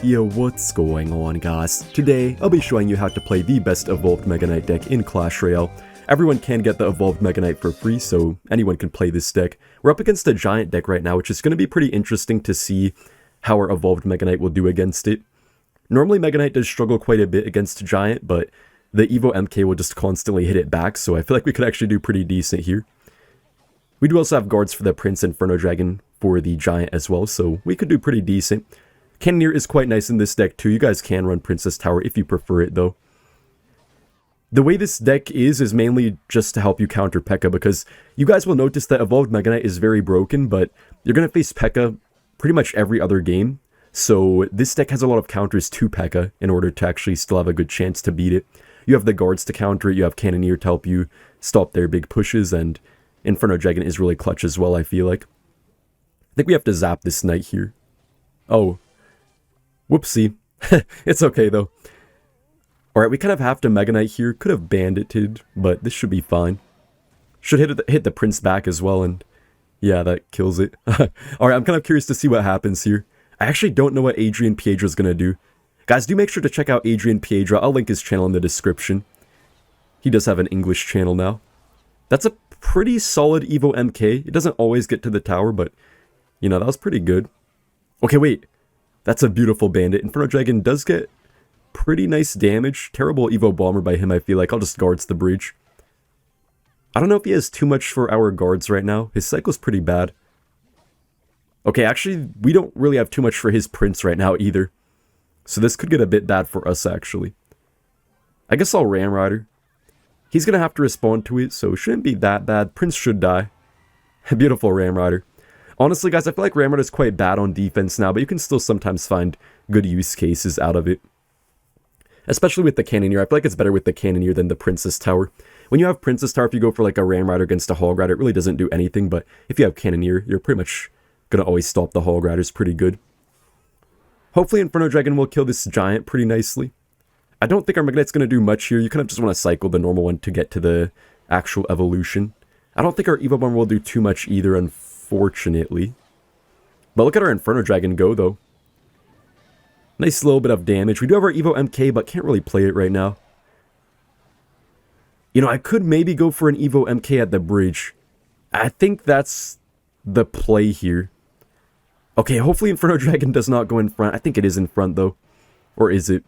here, what's going on guys? Today, I'll be showing you how to play the best evolved Mega Knight deck in Clash Royale. Everyone can get the evolved Mega Knight for free, so anyone can play this deck. We're up against a giant deck right now, which is going to be pretty interesting to see how our evolved Mega Knight will do against it. Normally Mega Knight does struggle quite a bit against giant, but the Evo MK will just constantly hit it back, so I feel like we could actually do pretty decent here. We do also have guards for the Prince Inferno Dragon for the giant as well, so we could do pretty decent. Cannoneer is quite nice in this deck too. You guys can run Princess Tower if you prefer it though. The way this deck is mainly just to help you counter Pekka, because you guys will notice that evolved Mega Knight is very broken, but you're going to face Pekka pretty much every other game. So this deck has a lot of counters to Pekka in order to actually still have a good chance to beat it. You have the guards to counter it, you have Cannoneer to help you stop their big pushes, and Inferno Dragon is really clutch as well, I feel like. I think we have to zap this knight here. Oh. Whoopsie. It's okay though. Alright, we kind of have to Mega Knight here. Could have bandited, but this should be fine. Should hit the Prince back as well, and yeah, that kills it. Alright, I'm kind of curious to see what happens here. I actually don't know what Adrian Piedra's gonna do. Guys, do make sure to check out Adrian Piedra. I'll link his channel in the description. He does have an English channel now. That's a pretty solid Evo MK. It doesn't always get to the tower, but, you know, that was pretty good. Okay, wait. That's a beautiful bandit. Inferno Dragon does get pretty nice damage. Terrible Evo Bomber by him, I feel like. I'll just guards the bridge. I don't know if he has too much for our guards right now. His cycle's pretty bad. Okay, actually, we don't really have too much for his Prince right now either. So this could get a bit bad for us, actually. I guess I'll Ram Rider. He's going to have to respond to it, so it shouldn't be that bad. Prince should die. Beautiful Ram Rider. Honestly, guys, I feel like Ram Rider is quite bad on defense now, but you can still sometimes find good use cases out of it. Especially with the Cannoneer. I feel like it's better with the Cannoneer than the Princess Tower. When you have Princess Tower, if you go for like a Ram Rider against a Hog Rider, it really doesn't do anything, but if you have Cannoneer, you're pretty much going to always stop the Hog Riders pretty good. Hopefully Inferno Dragon will kill this giant pretty nicely. I don't think our Mega Knight's going to do much here. You kind of just want to cycle the normal one to get to the actual evolution. I don't think our Evo Bomber will do too much either, unfortunately. But look at our Inferno Dragon go, though. Nice little bit of damage. We do have our Evo MK, but can't really play it right now. You know, I could maybe go for an Evo MK at the bridge. I think that's the play here. Okay, hopefully Inferno Dragon does not go in front. I think it is in front, though. Or is it?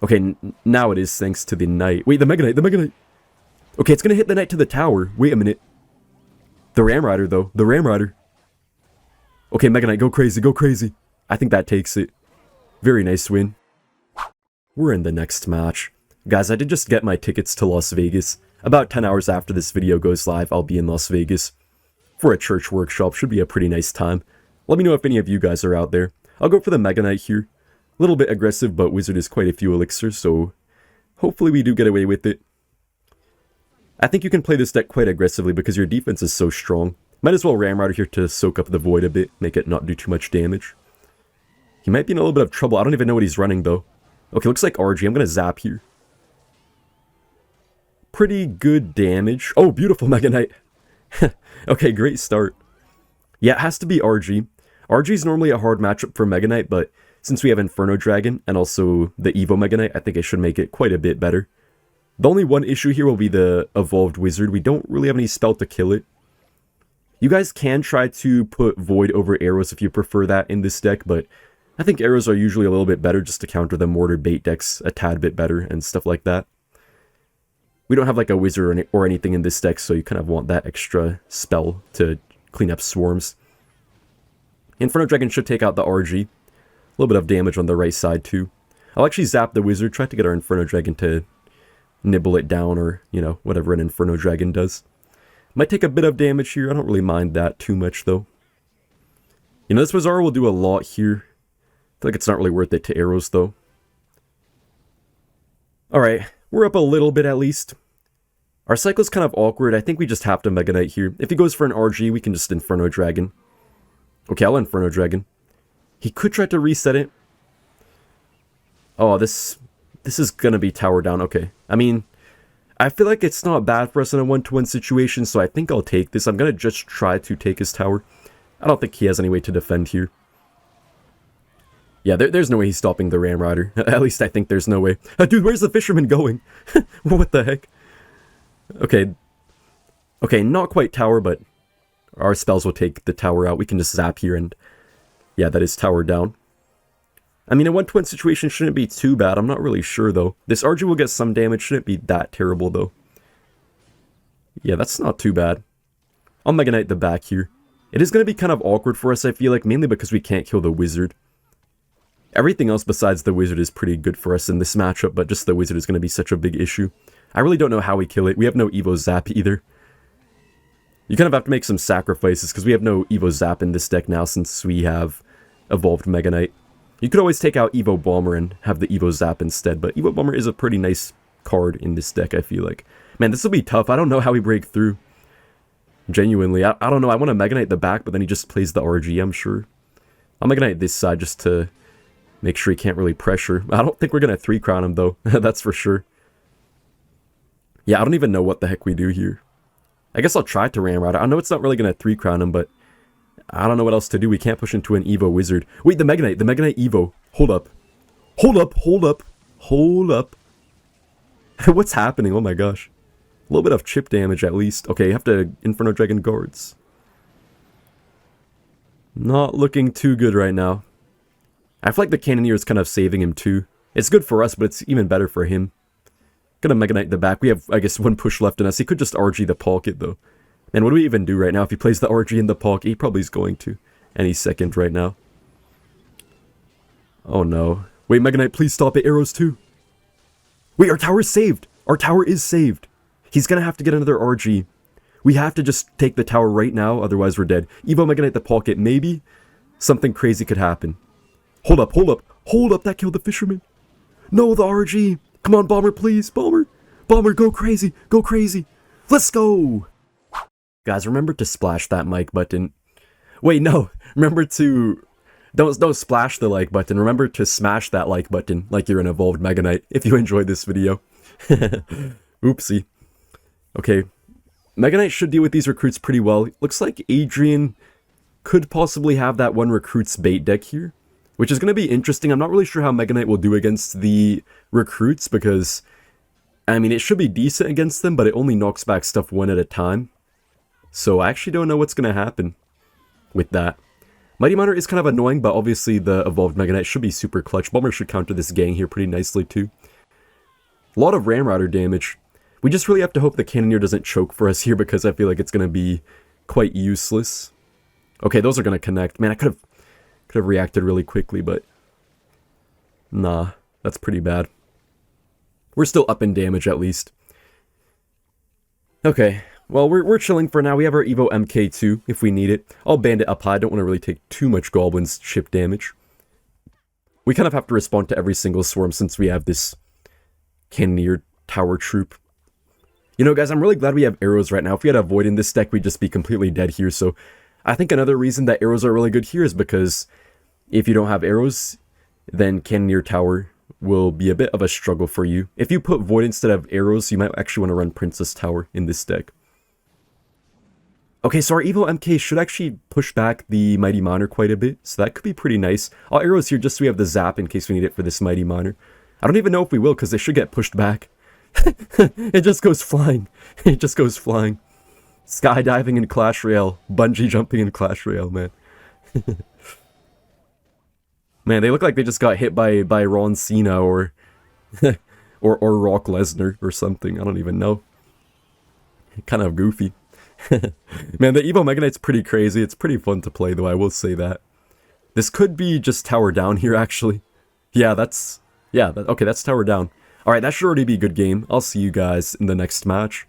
Okay, now it is, thanks to the knight. Wait, the Mega Knight, the Mega Knight! Okay, it's gonna hit the knight to the tower. Wait a minute. The Ram Rider, though. The Ram Rider. Okay, Mega Knight, go crazy, go crazy. I think that takes it. Very nice win. We're in the next match. Guys, I did just get my tickets to Las Vegas. About 10 hours after this video goes live, I'll be in Las Vegas for a church workshop. Should be a pretty nice time. Let me know if any of you guys are out there. I'll go for the Mega Knight here. A little bit aggressive, but Wizard is quite a few elixirs, so hopefully we do get away with it. I think you can play this deck quite aggressively because your defense is so strong. Might as well Ram Rider here to soak up the Void a bit, make it not do too much damage. He might be in a little bit of trouble. I don't even know what he's running, though. Okay, looks like RG. I'm going to zap here. Pretty good damage. Oh, beautiful Mega Knight. Okay, great start. Yeah, it has to be RG. RG is normally a hard matchup for Mega Knight, but since we have Inferno Dragon and also the Evo Mega Knight, I think it should make it quite a bit better. The only one issue here will be the Evolved Wizard. We don't really have any spell to kill it. You guys can try to put Void over arrows if you prefer that in this deck, but I think arrows are usually a little bit better just to counter the Mortar Bait decks a tad bit better and stuff like that. We don't have like a Wizard or anything in this deck, so you kind of want that extra spell to clean up swarms. Inferno Dragon should take out the RG. A little bit of damage on the right side too. I'll actually zap the Wizard, try to get our Inferno Dragon to nibble it down, or, you know, whatever an Inferno Dragon does. Might take a bit of damage here. I don't really mind that too much though. You know, this Wizard will do a lot here. I feel like it's not really worth it to arrows though. Alright, we're up a little bit at least. Our cycle's kind of awkward. I think we just have to Mega Knight here. If he goes for an RG, we can just Inferno Dragon. Okay, I'll Inferno Dragon. He could try to reset it. Oh, this is gonna be tower down. Okay. I mean, I feel like it's not bad for us in a 1-to-1 situation, so I think I'll take this. I'm gonna just try to take his tower. I don't think he has any way to defend here. Yeah, there's no way he's stopping the Ram Rider. At least I think there's no way. Dude, where's the Fisherman going? What the heck? Okay. Okay, not quite tower, but our spells will take the tower out. We can just zap here and... Yeah, that is tower down. I mean, a 1-to-1 situation shouldn't be too bad. I'm not really sure, though. This RG will get some damage. Shouldn't be that terrible, though. Yeah, that's not too bad. I'll Mega Knight the back here. It is going to be kind of awkward for us, I feel like, mainly because we can't kill the Wizard. Everything else besides the Wizard is pretty good for us in this matchup, but just the Wizard is going to be such a big issue. I really don't know how we kill it. We have no Evo Zap either. You kind of have to make some sacrifices, because we have no Evo Zap in this deck now since we have evolved Mega Knight. You could always take out Evo Bomber and have the Evo Zap instead, but Evo Bomber is a pretty nice card in this deck, I feel like. Man, this will be tough. I don't know how we break through. Genuinely, I don't know. I want to Mega Knight the back, but then he just plays the RG, I'm sure. I'll Mega Knight this side just to make sure he can't really pressure. I don't think we're going to 3-crown him, though. That's for sure. Yeah, I don't even know what the heck we do here. I guess I'll try to Ram Rider. I know it's not really going to 3-crown him, but I don't know what else to do. We can't push into an Evo Wizard. Wait, the Mega Knight Evo. Hold up. Hold up, hold up, hold up. What's happening? Oh my gosh. A little bit of chip damage at least. Okay, you have to Inferno Dragon guards. Not looking too good right now. I feel like the Cannoneer is kind of saving him too. It's good for us, but it's even better for him. Gonna Mega Knight the back. We have, I guess, 1 push left in us. He could just RG the pocket though. Man, what do we even do right now? If he plays the RG in the pocket, he probably is going to. Any second right now. Oh no. Wait, Mega Knight, please stop it. Arrows too. Wait, our tower is saved. Our tower is saved. He's gonna have to get another RG. We have to just take the tower right now, otherwise we're dead. Evo Mega Knight the pocket, maybe something crazy could happen. Hold up, hold up, hold up, that killed the Fisherman. No, the RG. Come on, Bomber, please, Bomber. Bomber, go crazy, go crazy. Let's go. Guys, remember to splash that like button. Wait, no, remember to... Don't splash the like button. Remember to smash that like button like you're an evolved Mega Knight if you enjoyed this video. Oopsie. Okay. Mega Knight should deal with these recruits pretty well. Looks like Adrian could possibly have that one recruits bait deck here, which is going to be interesting. I'm not really sure how Mega Knight will do against the recruits because, I mean, it should be decent against them, but it only knocks back stuff one at a time. So I actually don't know what's going to happen with that. Mighty Miner is kind of annoying, but obviously the evolved Mega Knight should be super clutch. Bomber should counter this gang here pretty nicely too. A lot of Ram Rider damage. We just really have to hope the Cannoneer doesn't choke for us here because I feel like it's going to be quite useless. Okay, those are going to connect. Man, I could have reacted really quickly, but nah, that's pretty bad. We're still up in damage at least. Okay, well, we're chilling for now. We have our Evo MK2 if we need it. I'll Bandit up high. I don't want to really take too much Goblin's chip damage. We kind of have to respond to every single swarm since we have this Cannoneer tower troop. You know, guys, I'm really glad we have arrows right now. If we had a Void in this deck, we'd just be completely dead here. So I think another reason that arrows are really good here is because if you don't have arrows, then Cannoneer Tower will be a bit of a struggle for you. If you put Void instead of arrows, you might actually want to run Princess Tower in this deck. Okay, so our Evo MK should actually push back the Mighty Miner quite a bit, so that could be pretty nice. I'll arrows here just so we have the zap in case we need it for this Mighty Miner. I don't even know if we will, because they should get pushed back. It just goes flying. It just goes flying. Skydiving in Clash Royale. Bungee jumping in Clash Royale, man. Man, they look like they just got hit by Ron Cena or or Rock Lesnar or something. I don't even know. Kind of goofy. Man, the Evo Mega Knight's pretty crazy. It's pretty fun to play, though, I will say that. This could be just tower down here, actually. Yeah, that's... Yeah, okay, that's tower down. Alright, that should already be a good game. I'll see you guys in the next match.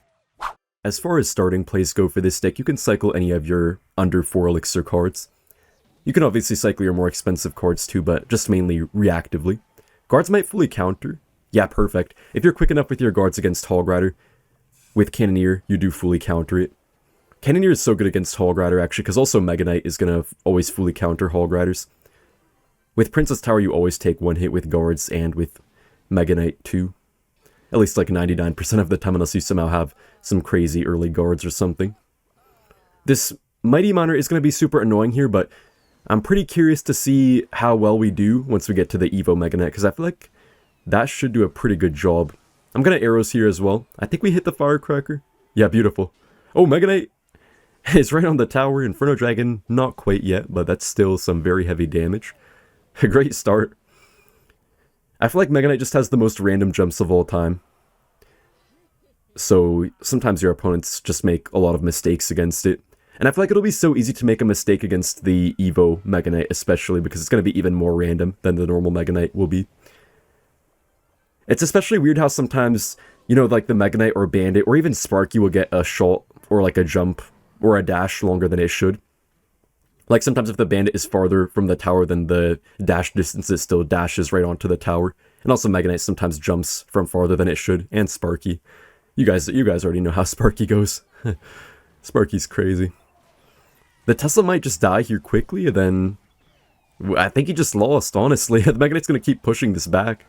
As far as starting plays go for this deck, you can cycle any of your under 4 elixir cards. You can obviously cycle your more expensive cards too, but just mainly reactively. Guards might fully counter. Yeah, perfect. If you're quick enough with your guards against Hog Rider, with Cannoneer, you do fully counter it. Cannoneer is so good against Hog Rider, actually, because also Mega Knight is going to always fully counter Hog Riders. With Princess Tower, you always take one hit with guards and with Mega Knight too. At least like 99% of the time, unless you somehow have some crazy early guards or something. This Mighty Miner is going to be super annoying here, but I'm pretty curious to see how well we do once we get to the Evo Mega Knight, because I feel like that should do a pretty good job. I'm gonna arrows here as well. I think we hit the firecracker. Yeah, beautiful. Oh, Mega Knight is right on the tower. Inferno Dragon, not quite yet, but that's still some very heavy damage. A great start. I feel like Mega Knight just has the most random jumps of all time. So sometimes your opponents just make a lot of mistakes against it. And I feel like it'll be so easy to make a mistake against the Evo Mega Knight, especially because it's going to be even more random than the normal Mega Knight will be. It's especially weird how sometimes, you know, like the Mega Knight or Bandit or even Sparky will get a shot or like a jump or a dash longer than it should. Like sometimes if the Bandit is farther from the tower than the dash distance, it still dashes right onto the tower. And also Mega Knight sometimes jumps from farther than it should, and Sparky. You guys already know how Sparky goes. Sparky's crazy. The Tesla might just die here quickly, and then I think he just lost, honestly. The Mega Knight's going to keep pushing this back.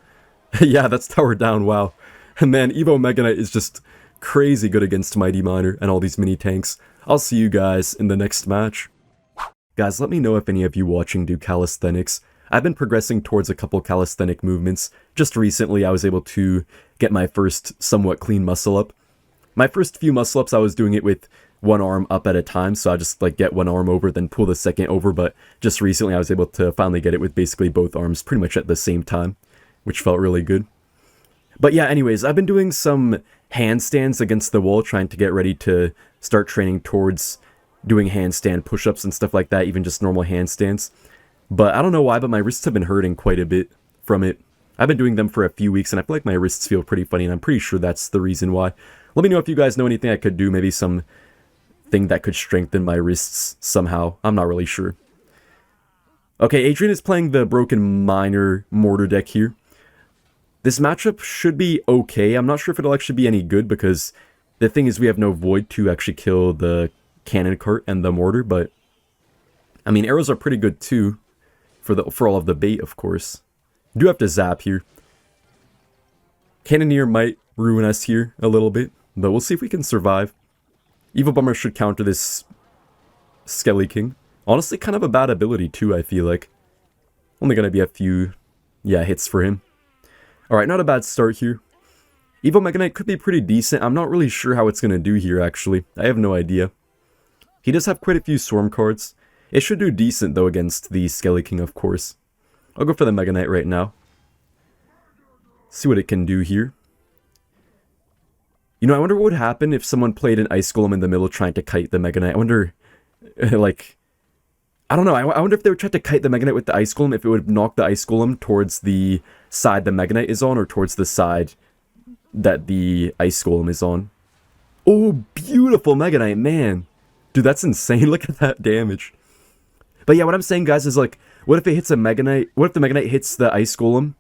Yeah, that's tower down, wow. And man, Evo Mega Knight is just crazy good against Mighty Miner and all these mini tanks. I'll see you guys in the next match. Guys, let me know if any of you watching do calisthenics. I've been progressing towards a couple calisthenic movements. Just recently, I was able to get my first somewhat clean muscle up. My first few muscle ups, I was doing it with one arm up at a time, so I just like get one arm over, then pull the second over, but just recently I was able to finally get it with basically both arms pretty much at the same time, which felt really good. But yeah, anyways, I've been doing some handstands against the wall, trying to get ready to start training towards doing handstand push-ups and stuff like that, even just normal handstands. But I don't know why, but my wrists have been hurting quite a bit from it. I've been doing them for a few weeks, and I feel like my wrists feel pretty funny, and I'm pretty sure that's the reason why. Let me know if you guys know anything I could do, maybe some thing that could strengthen my wrists somehow. I'm not really sure. Okay, Adrian is playing the Broken Miner Mortar deck here. This matchup should be okay. I'm not sure if it'll actually be any good, because the thing is we have no Void to actually kill the Cannon Cart and the Mortar, but I mean, arrows are pretty good too, for all of the bait, of course. Do have to zap here. Cannoneer might ruin us here a little bit, but we'll see if we can survive. Evil Bomber should counter this Skelly King. Honestly, kind of a bad ability too, I feel like. Only gonna be a few, yeah, hits for him. Alright, not a bad start here. Evo Mega Knight could be pretty decent. I'm not really sure how it's gonna do here, actually. I have no idea. He does have quite a few Swarm cards. It should do decent, though, against the Skelly King, of course. I'll go for the Mega Knight right now. See what it can do here. You know, I wonder what would happen if someone played an Ice Golem in the middle trying to kite the Mega Knight. I wonder, like... I don't know, I wonder if they would try to kite the Mega Knight with the Ice Golem, if it would knock the Ice Golem towards the side the Mega Knight is on, or towards the side that the Ice Golem is on. Oh, beautiful Mega Knight, man! Dude, that's insane, look at that damage. But yeah, what I'm saying, guys, is like, what if it hits a Mega Knight? What if the Mega Knight hits the Ice Golem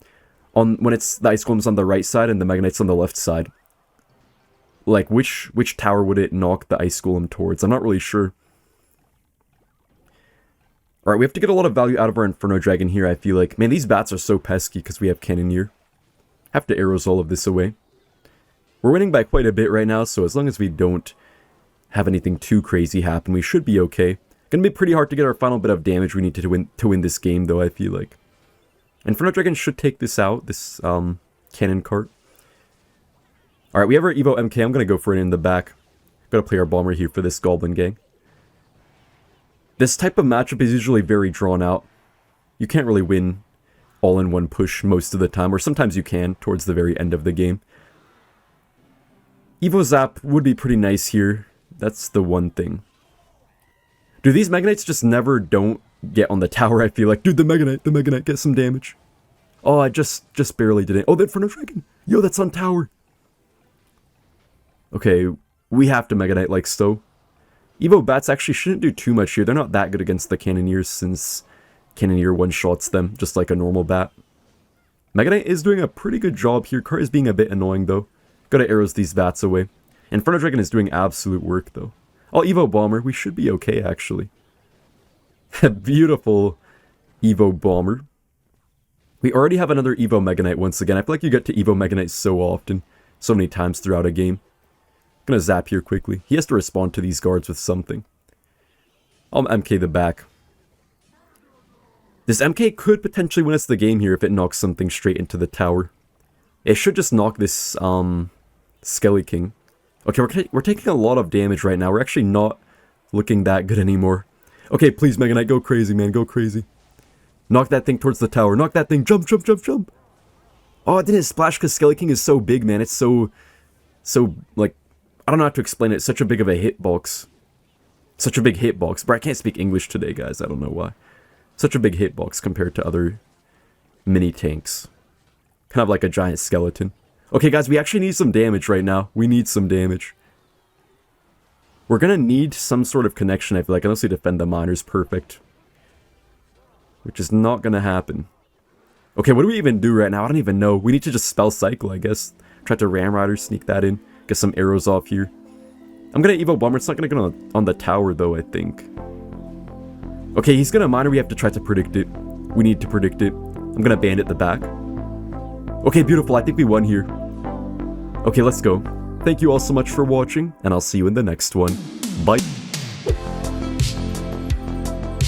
when the Ice Golem's on the right side and the Mega Knight's on the left side? Like, which tower would it knock the Ice Golem towards? I'm not really sure. Alright, we have to get a lot of value out of our Inferno Dragon here, I feel like. Man, these bats are so pesky because we have Cannoneer. Have to arrows all of this away. We're winning by quite a bit right now, so as long as we don't have anything too crazy happen, we should be okay. Gonna be pretty hard to get our final bit of damage we need to win this game, though, I feel like. Inferno Dragon should take this out, this Cannon Cart. Alright, we have our Evo MK. I'm gonna go for it in the back. Gotta play our Bomber here for this Goblin Gang. This type of matchup is usually very drawn out. You can't really win all in one push most of the time, or sometimes you can towards the very end of the game. Evo Zap would be pretty nice here. That's the one thing. Dude, these Mega Knights just never don't get on the tower, I feel like. Dude, the Mega Knight, get some damage. Oh, I just barely did it. Oh, the Inferno Dragon. Yo, that's on tower. Okay, we have to Mega Knight like so. Evo Bats actually shouldn't do too much here. They're not that good against the Cannoneers since Cannoneer one-shots them, just like a normal bat. Mega Knight is doing a pretty good job here. Cart is being a bit annoying, though. Gotta arrows these bats away. Inferno Dragon is doing absolute work, though. Oh, Evo Bomber. We should be okay, actually. Beautiful Evo Bomber. We already have another Evo Mega Knight once again. I feel like you get to Evo Mega Knight so often. So many times throughout a game. Gonna zap here quickly. He has to respond to these guards with something. I'll MK the back. This MK could potentially win us the game here if it knocks something straight into the tower. It should just knock this, Skelly King. Okay, we're taking a lot of damage right now. We're actually not looking that good anymore. Okay, please, Mega Knight, go crazy, man. Go crazy. Knock that thing towards the tower. Knock that thing. Jump, jump, jump, jump. Oh, it didn't splash because Skelly King is so big, man. It's so, like, I don't know how to explain it. It's such a big of a hitbox. Such a big hitbox. But I can't speak English today, guys. I don't know why. Such a big hitbox compared to other mini tanks. Kind of like a giant skeleton. Okay, guys, we actually need some damage right now. We need some damage. We're gonna need some sort of connection, I feel like, unless we defend the miners perfect. Which is not gonna happen. Okay, what do we even do right now? I don't even know. We need to just spell cycle, I guess. Try to Ram Rider, sneak that in. Get some arrows off here. I'm gonna Evo Bomber. It's not gonna go on the tower, though, I think. Okay, he's gonna miner. We have to try to predict it. We need to predict it. I'm gonna bandit the back. Okay, beautiful. I think we won here. Okay, let's go. Thank you all so much for watching, and I'll see you in the next one. Bye.